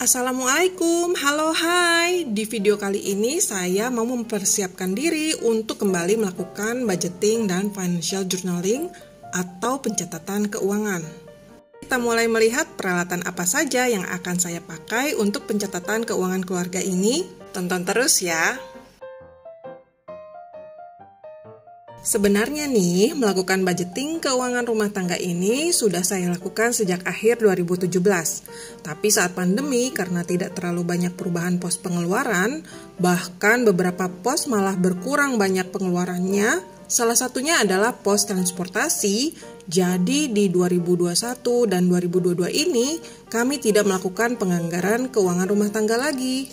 Assalamualaikum, halo hai. Di video kali ini saya mau mempersiapkan diri untuk kembali melakukan budgeting dan financial journaling atau pencatatan keuangan. Kita mulai melihat peralatan apa saja yang akan saya pakai untuk pencatatan keuangan keluarga ini. Tonton terus ya. Sebenarnya nih, melakukan budgeting keuangan rumah tangga ini sudah saya lakukan sejak akhir 2017. Tapi saat pandemi, karena tidak terlalu banyak perubahan pos pengeluaran, bahkan beberapa pos malah berkurang banyak pengeluarannya, salah satunya adalah pos transportasi. Jadi di 2021 dan 2022 ini, kami tidak melakukan penganggaran keuangan rumah tangga lagi.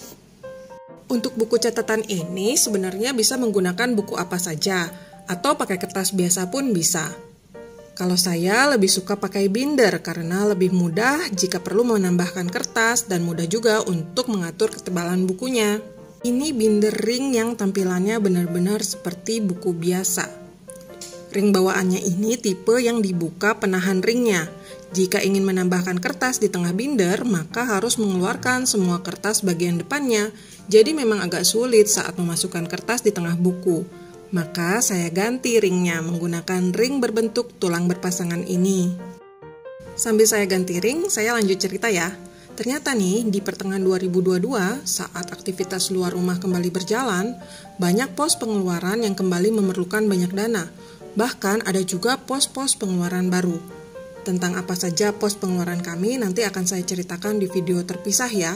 Untuk buku catatan ini sebenarnya bisa menggunakan buku apa saja, atau pakai kertas biasa pun bisa. Kalau saya lebih suka pakai binder karena lebih mudah jika perlu menambahkan kertas dan mudah juga untuk mengatur ketebalan bukunya. Ini binder ring yang tampilannya benar-benar seperti buku biasa. Ring bawaannya ini tipe yang dibuka penahan ringnya. Jika ingin menambahkan kertas di tengah binder, maka harus mengeluarkan semua kertas bagian depannya. Jadi memang agak sulit saat memasukkan kertas di tengah buku. Maka saya ganti ringnya menggunakan ring berbentuk tulang berpasangan ini. Sambil saya ganti ring, saya lanjut cerita ya. Ternyata nih, di pertengahan 2022, saat aktivitas luar rumah kembali berjalan, banyak pos pengeluaran yang kembali memerlukan banyak dana. Bahkan ada juga pos-pos pengeluaran baru. Tentang apa saja pos pengeluaran kami nanti akan saya ceritakan di video terpisah ya.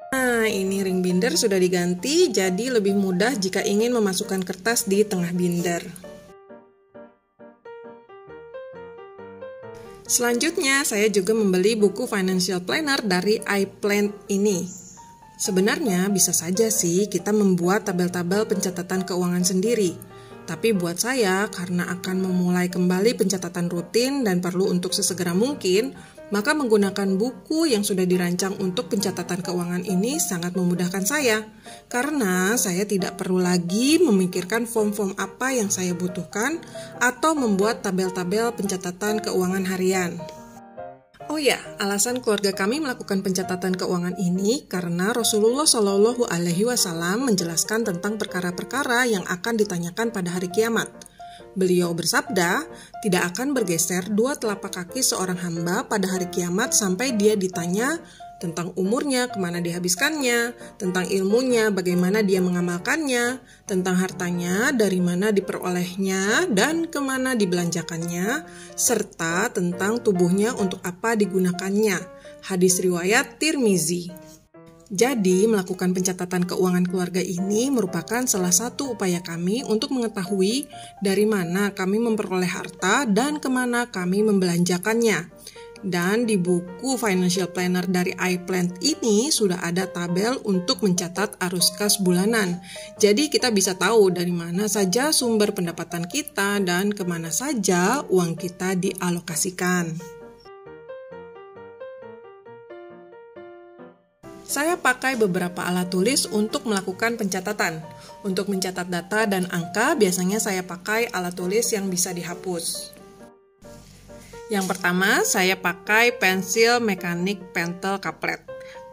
Nah, ini ring binder sudah diganti, jadi lebih mudah jika ingin memasukkan kertas di tengah binder. Selanjutnya, saya juga membeli buku financial planner dari iPlan ini. Sebenarnya bisa saja sih kita membuat tabel-tabel pencatatan keuangan sendiri. Tapi buat saya, karena akan memulai kembali pencatatan rutin dan perlu untuk sesegera mungkin, maka menggunakan buku yang sudah dirancang untuk pencatatan keuangan ini sangat memudahkan saya. Karena saya tidak perlu lagi memikirkan form-form apa yang saya butuhkan atau membuat tabel-tabel pencatatan keuangan harian. Oh ya, alasan keluarga kami melakukan pencatatan keuangan ini karena Rasulullah Shallallahu Alaihi Wasallam menjelaskan tentang perkara-perkara yang akan ditanyakan pada hari kiamat. Beliau bersabda, tidak akan bergeser dua telapak kaki seorang hamba pada hari kiamat sampai dia ditanya tentang umurnya, kemana dihabiskannya, tentang ilmunya, bagaimana dia mengamalkannya, tentang hartanya, dari mana diperolehnya, dan kemana dibelanjakannya, serta tentang tubuhnya untuk apa digunakannya. Hadis riwayat Tirmizi. Jadi, melakukan pencatatan keuangan keluarga ini merupakan salah satu upaya kami untuk mengetahui dari mana kami memperoleh harta dan kemana kami membelanjakannya. Dan di buku financial planner dari iPlan ini sudah ada tabel untuk mencatat arus kas bulanan. Jadi kita bisa tahu dari mana saja sumber pendapatan kita dan kemana saja uang kita dialokasikan. Saya pakai beberapa alat tulis untuk melakukan pencatatan. Untuk mencatat data dan angka, biasanya saya pakai alat tulis yang bisa dihapus. Yang pertama, saya pakai pensil mekanik pentel kaplet.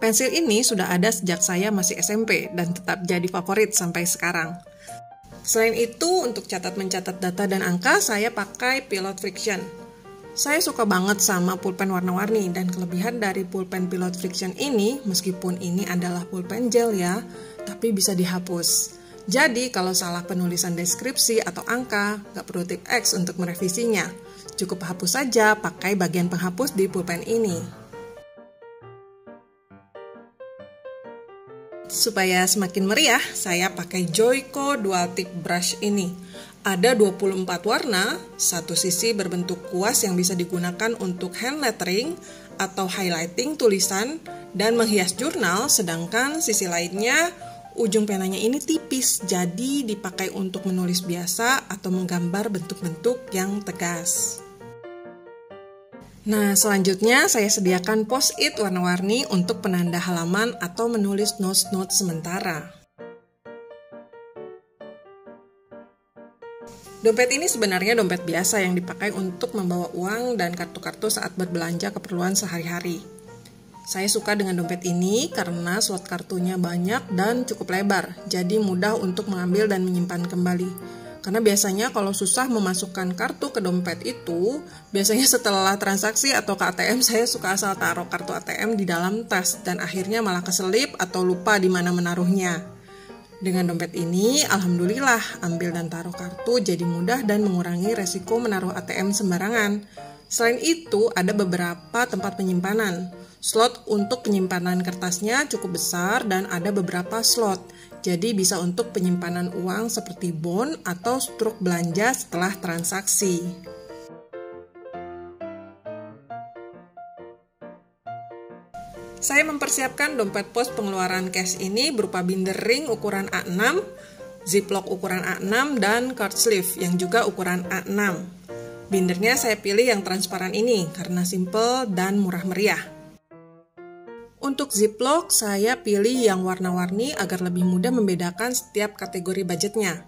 Pensil ini sudah ada sejak saya masih SMP dan tetap jadi favorit sampai sekarang. Selain itu, untuk mencatat data dan angka, saya pakai Pilot Friction. Saya suka banget sama pulpen warna-warni dan kelebihan dari pulpen Pilot Friction ini, meskipun ini adalah pulpen gel ya, tapi bisa dihapus. Jadi kalau salah penulisan deskripsi atau angka, nggak perlu tip X untuk merevisinya. Cukup hapus saja pakai bagian penghapus di pulpen ini. Supaya semakin meriah, saya pakai Joico Dual Tip Brush ini. Ada 24 warna, satu sisi berbentuk kuas yang bisa digunakan untuk hand lettering atau highlighting tulisan dan menghias jurnal, sedangkan sisi lainnya ujung penanya ini tipis, jadi dipakai untuk menulis biasa atau menggambar bentuk-bentuk yang tegas. Nah, selanjutnya saya sediakan post-it warna-warni untuk penanda halaman atau menulis notes-notes sementara. Dompet ini sebenarnya dompet biasa yang dipakai untuk membawa uang dan kartu-kartu saat berbelanja keperluan sehari-hari. Saya suka dengan dompet ini karena slot kartunya banyak dan cukup lebar, jadi mudah untuk mengambil dan menyimpan kembali. Karena biasanya kalau susah memasukkan kartu ke dompet itu, biasanya setelah transaksi atau ke ATM, saya suka asal taruh kartu ATM di dalam tas dan akhirnya malah keselip atau lupa di mana menaruhnya. Dengan dompet ini, alhamdulillah, ambil dan taruh kartu jadi mudah dan mengurangi resiko menaruh ATM sembarangan. Selain itu, ada beberapa tempat penyimpanan. Slot untuk penyimpanan kertasnya cukup besar dan ada beberapa slot. Jadi bisa untuk penyimpanan uang seperti bon atau struk belanja setelah transaksi. Saya mempersiapkan dompet pos pengeluaran cash ini berupa binder ring ukuran A6, ziplock ukuran A6, dan card sleeve yang juga ukuran A6. Bindernya saya pilih yang transparan ini karena simple dan murah meriah. Untuk ziplock, saya pilih yang warna-warni agar lebih mudah membedakan setiap kategori budgetnya.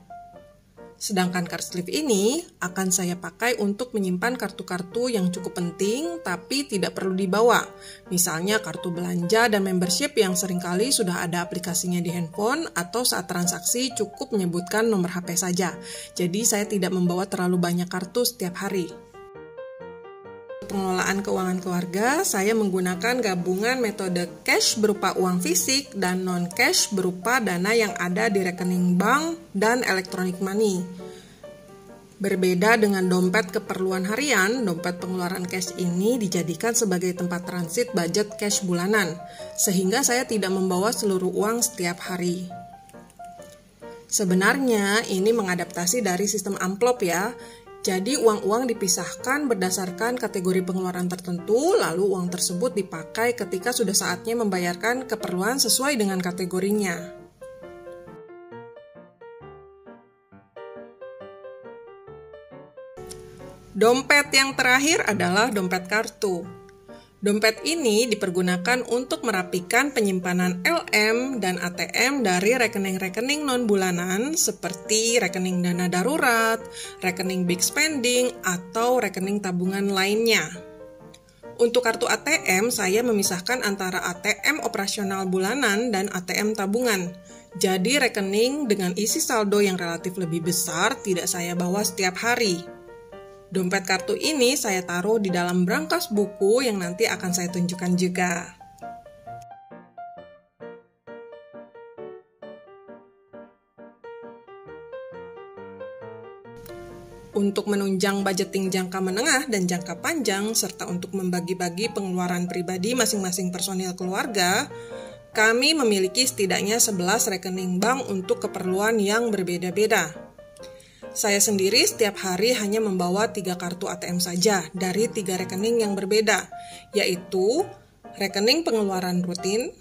Sedangkan card sleeve ini akan saya pakai untuk menyimpan kartu-kartu yang cukup penting tapi tidak perlu dibawa. Misalnya kartu belanja dan membership yang seringkali sudah ada aplikasinya di handphone atau saat transaksi cukup menyebutkan nomor HP saja. Jadi saya tidak membawa terlalu banyak kartu setiap hari. Pengelolaan keuangan keluarga, saya menggunakan gabungan metode cash berupa uang fisik dan non-cash berupa dana yang ada di rekening bank dan electronic money. Berbeda dengan dompet keperluan harian, dompet pengeluaran cash ini dijadikan sebagai tempat transit budget cash bulanan, sehingga saya tidak membawa seluruh uang setiap hari. Sebenarnya ini mengadaptasi dari sistem amplop ya. Jadi uang-uang dipisahkan berdasarkan kategori pengeluaran tertentu, lalu uang tersebut dipakai ketika sudah saatnya membayarkan keperluan sesuai dengan kategorinya. Dompet yang terakhir adalah dompet kartu. Dompet ini dipergunakan untuk merapikan penyimpanan LM dan ATM dari rekening-rekening non-bulanan seperti rekening dana darurat, rekening big spending, atau rekening tabungan lainnya. Untuk kartu ATM, saya memisahkan antara ATM operasional bulanan dan ATM tabungan. Jadi rekening dengan isi saldo yang relatif lebih besar tidak saya bawa setiap hari. Dompet kartu ini saya taruh di dalam brankas buku yang nanti akan saya tunjukkan juga. Untuk menunjang budgeting jangka menengah dan jangka panjang, serta untuk membagi-bagi pengeluaran pribadi masing-masing personil keluarga, kami memiliki setidaknya 11 rekening bank untuk keperluan yang berbeda-beda. Saya sendiri setiap hari hanya membawa 3 kartu ATM saja dari 3 rekening yang berbeda, yaitu rekening pengeluaran rutin,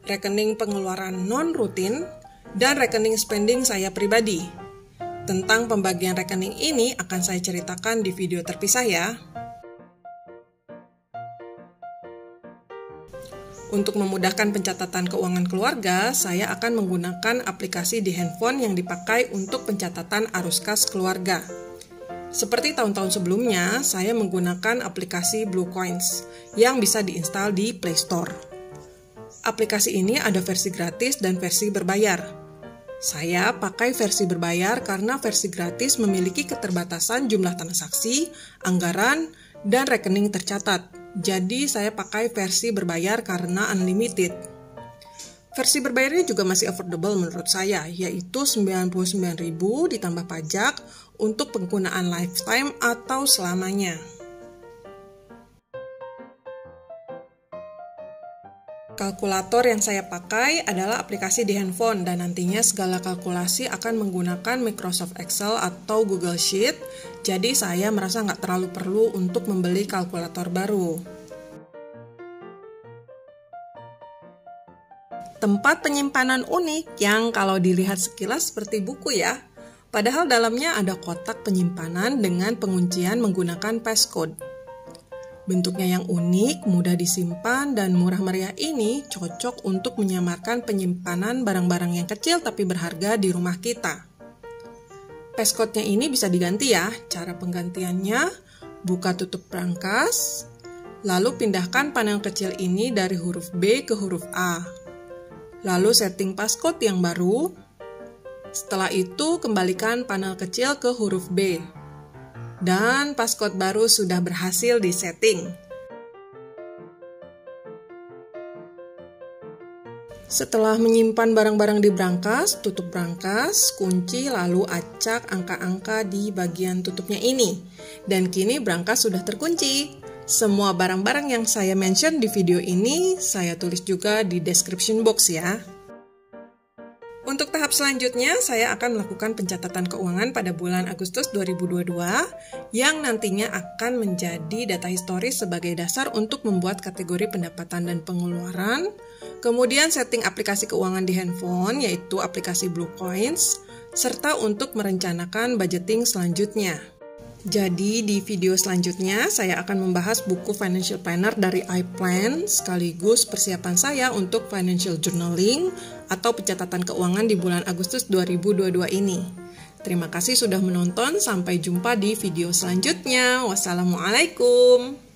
rekening pengeluaran non-rutin, dan rekening spending saya pribadi. Tentang pembagian rekening ini akan saya ceritakan di video terpisah ya. Untuk memudahkan pencatatan keuangan keluarga, saya akan menggunakan aplikasi di handphone yang dipakai untuk pencatatan arus kas keluarga. Seperti tahun-tahun sebelumnya, saya menggunakan aplikasi Blue Coins yang bisa diinstal di Play Store. Aplikasi ini ada versi gratis dan versi berbayar. Saya pakai versi berbayar karena versi gratis memiliki keterbatasan jumlah transaksi, anggaran, dan rekening tercatat. Jadi saya pakai versi berbayar karena unlimited. Versi berbayarnya juga masih affordable menurut saya, yaitu 99.000 ditambah pajak untuk penggunaan lifetime atau selamanya. Kalkulator yang saya pakai adalah aplikasi di handphone dan nantinya segala kalkulasi akan menggunakan Microsoft Excel atau Google Sheet, jadi saya merasa nggak terlalu perlu untuk membeli kalkulator baru. Tempat penyimpanan unik yang kalau dilihat sekilas seperti buku ya, padahal dalamnya ada kotak penyimpanan dengan penguncian menggunakan passcode. Bentuknya yang unik, mudah disimpan, dan murah meriah ini cocok untuk menyamarkan penyimpanan barang-barang yang kecil tapi berharga di rumah kita. Passcode-nya ini bisa diganti ya, cara penggantiannya buka tutup brankas, Lalu pindahkan panel kecil ini dari huruf B ke huruf A. Lalu setting passcode yang baru. Setelah itu kembalikan panel kecil ke huruf B. Dan passcode baru sudah berhasil disetting. Setelah menyimpan barang-barang di brankas, tutup brankas, kunci, lalu acak angka-angka di bagian tutupnya ini. Dan kini brankas sudah terkunci. Semua barang-barang yang saya mention di video ini, saya tulis juga di description box ya. Untuk tahap selanjutnya, saya akan melakukan pencatatan keuangan pada bulan Agustus 2022 yang nantinya akan menjadi data historis sebagai dasar untuk membuat kategori pendapatan dan pengeluaran, kemudian setting aplikasi keuangan di handphone yaitu aplikasi Bluecoins, serta untuk merencanakan budgeting selanjutnya. Jadi di video selanjutnya saya akan membahas buku Financial Planner dari iPlan sekaligus persiapan saya untuk financial journaling atau pencatatan keuangan di bulan Agustus 2022 ini. Terima kasih sudah menonton, sampai jumpa di video selanjutnya. Wassalamualaikum.